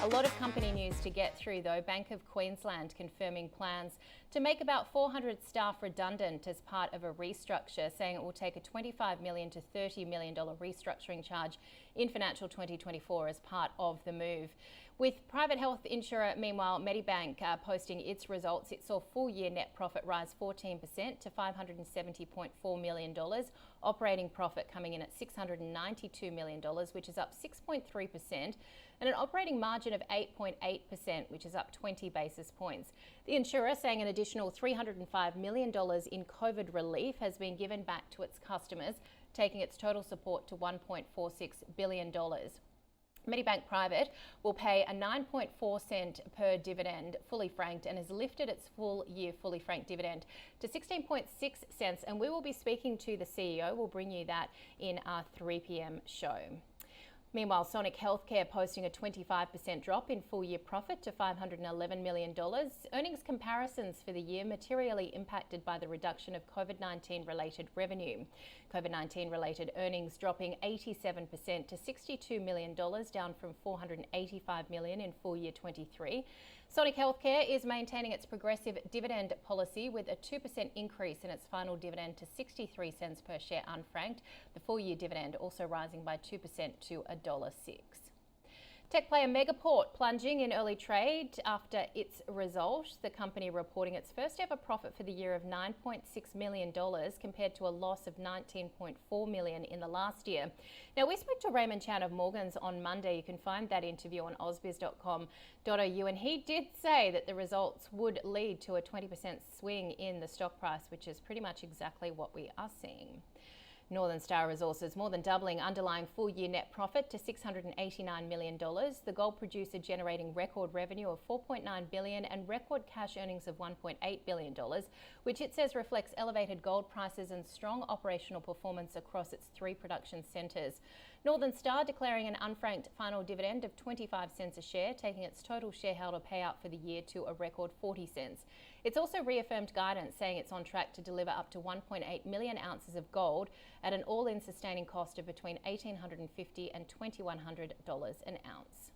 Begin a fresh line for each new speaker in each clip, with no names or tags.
lot of company news to get through though. Bank of Queensland confirming plans to make about 400 staff redundant as part of a restructure, saying it will take a $25 million to $30 million restructuring charge in financial 2024 as part of the move. With private health insurer, meanwhile, Medibank posting its results, it saw full year net profit rise 14% to $570.4 million. Operating profit coming in at $692 million, which is up 6.3%, and an operating margin of 8.8%, which is up 20 basis points. The insurer saying an additional $305 million in COVID relief has been given back to its customers, taking its total support to $1.46 billion. Medibank Private will pay a 9.4 cent per dividend, fully franked, and has lifted its full year fully franked dividend to 16.6 cents. And we will be speaking to the CEO. We'll bring you that in our 3 p.m. show. Meanwhile, Sonic Healthcare posting a 25% drop in full year profit to $511 million. Earnings comparisons for the year materially impacted by the reduction of COVID-19 related revenue. COVID-19 related earnings dropping 87% to $62 million, down from $485 million in full year 23. Sonic Healthcare is maintaining its progressive dividend policy with a 2% increase in its final dividend to 63 cents per share unfranked. The full year dividend also rising by 2% to $1.06. Tech player Megaport plunging in early trade after its result. The company reporting its first ever profit for the year of $9.6 million compared to a loss of $19.4 million in the last year. Now, we spoke to Raymond Chan of Morgans on Monday. You can find that interview on ausbiz.com.au, and he did say that the results would lead to a 20% swing in the stock price, which is pretty much exactly what we are seeing. Northern Star Resources more than doubling underlying full-year net profit to $689 million. The gold producer generating record revenue of $4.9 billion and record cash earnings of $1.8 billion, which it says reflects elevated gold prices and strong operational performance across its 3 production centres. Northern Star declaring an unfranked final dividend of 25 cents a share, taking its total shareholder payout for the year to a record 40 cents. It's also reaffirmed guidance, saying it's on track to deliver up to 1.8 million ounces of gold at an all-in sustaining cost of between $1,850 and $2,100 an ounce.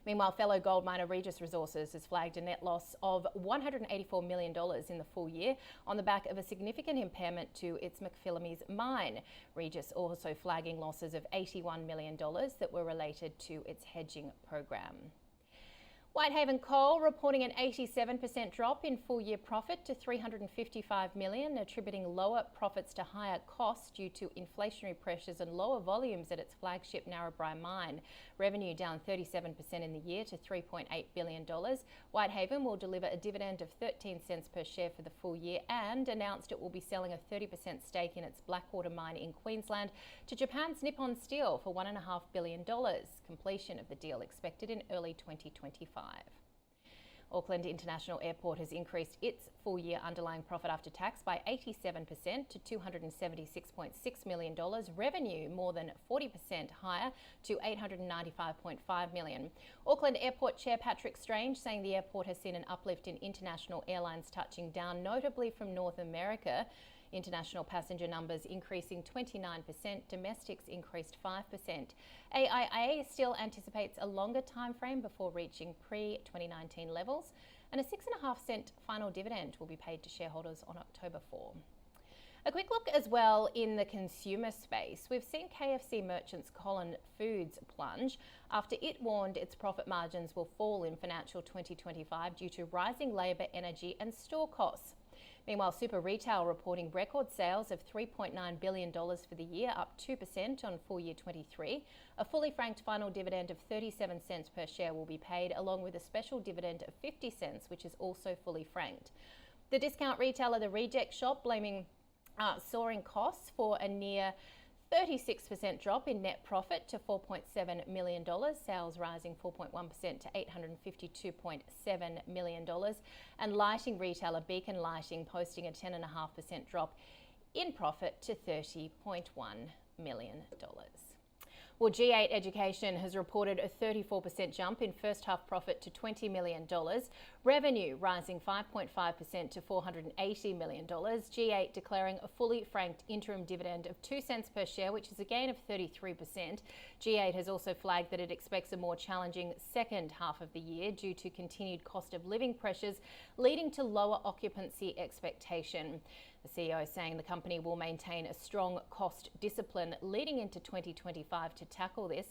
Meanwhile, fellow gold miner Regis Resources has flagged a net loss of $184 million in the full year on the back of a significant impairment to its McPhillamys mine. Regis also flagging losses of $81 million that were related to its hedging program. Whitehaven Coal reporting an 87% drop in full-year profit to $355 million, attributing lower profits to higher costs due to inflationary pressures and lower volumes at its flagship Narrabri mine. Revenue down 37% in the year to $3.8 billion. Whitehaven will deliver a dividend of 13 cents per share for the full year and announced it will be selling a 30% stake in its Blackwater mine in Queensland to Japan's Nippon Steel for $1.5 billion. Completion of the deal expected in early 2025. Auckland International Airport has increased its full-year underlying profit after tax by 87% to $276.6 million. Revenue more than 40% higher to $895.5 million. Auckland Airport Chair Patrick Strange saying the airport has seen an uplift in international airlines touching down, notably from North America. International passenger numbers increasing 29%, domestics increased 5%. AIA still anticipates a longer time frame before reaching pre-2019 levels, and a 6.5 cent final dividend will be paid to shareholders on October 4. A quick look as well in the consumer space. We've seen KFC merchants Collin Foods plunge after it warned its profit margins will fall in financial 2025 due to rising labour, energy and store costs. Meanwhile, Super Retail reporting record sales of $3.9 billion for the year, up 2% on full year 23. A fully franked final dividend of 37 cents per share will be paid, along with a special dividend of 50 cents, which is also fully franked. The discount retailer The Reject Shop blaming soaring costs for a near 36% drop in net profit to $4.7 million, sales rising 4.1% to $852.7 million, and lighting retailer Beacon Lighting posting a 10.5% drop in profit to $30.1 million. Well, G8 Education has reported a 34% jump in first half profit to $20 million, revenue rising 5.5% to $480 million, G8 declaring a fully franked interim dividend of 2 cents per share, which is a gain of 33%. G8 has also flagged that it expects a more challenging second half of the year due to continued cost of living pressures, leading to lower occupancy expectation. The CEO is saying the company will maintain a strong cost discipline leading into 2025 to tackle this.